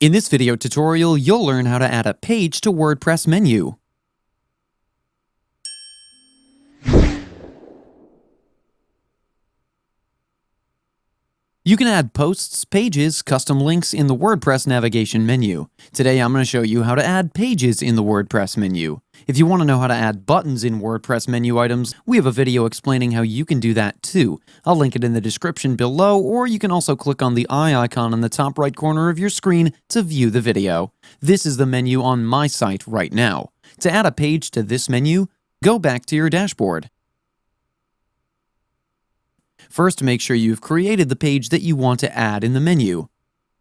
In this video tutorial, you'll learn how to add a page to WordPress menu. You can add posts, pages, custom links in the WordPress navigation menu. Today I'm going to show you how to add pages in the WordPress menu. If you want to know how to add buttons in WordPress menu items, we have a video explaining how you can do that too. I'll link it in the description below, or you can also click on the eye icon in the top right corner of your screen to view the video. This is the menu on my site right now. To add a page to this menu, go back to your dashboard. First, make sure you've created the page that you want to add in the menu.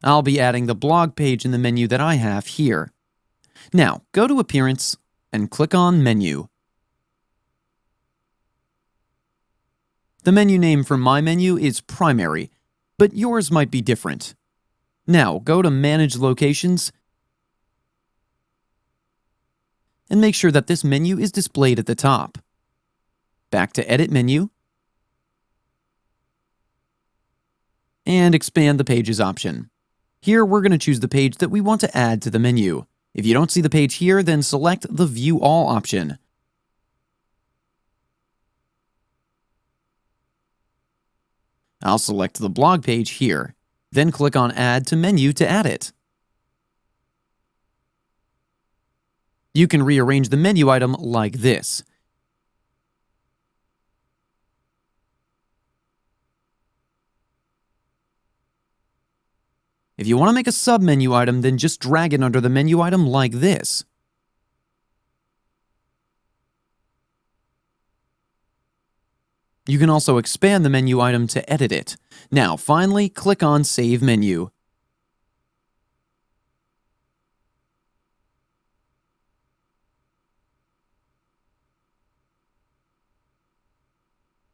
I'll be adding the blog page in the menu that I have here. Now, go to Appearance and click on Menu. The menu name for my menu is Primary, but yours might be different. Now, go to Manage Locations and make sure that this menu is displayed at the top. Back to Edit menu, and expand the Pages option. Here we're going to choose the page that we want to add to the menu. If you don't see the page here, then select the View All option. I'll select the blog page here, then click on Add to Menu to add it. You can rearrange the menu item like this. If you want to make a sub-menu item, then just drag it under the menu item like this. You can also expand the menu item to edit it. Now, finally, click on Save Menu.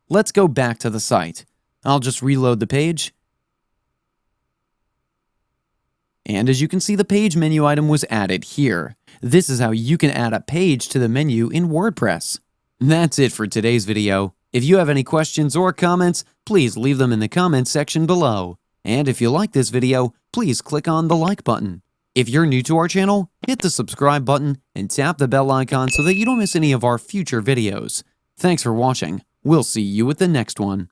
Let's go back to the site. I'll just reload the page. And as you can see, the page menu item was added here. This is how you can add a page to the menu in WordPress. That's it for today's video. If you have any questions or comments, please leave them in the comments section below. And if you like this video, please click on the like button. If you're new to our channel, hit the subscribe button and tap the bell icon so that you don't miss any of our future videos. Thanks for watching. We'll see you with the next one.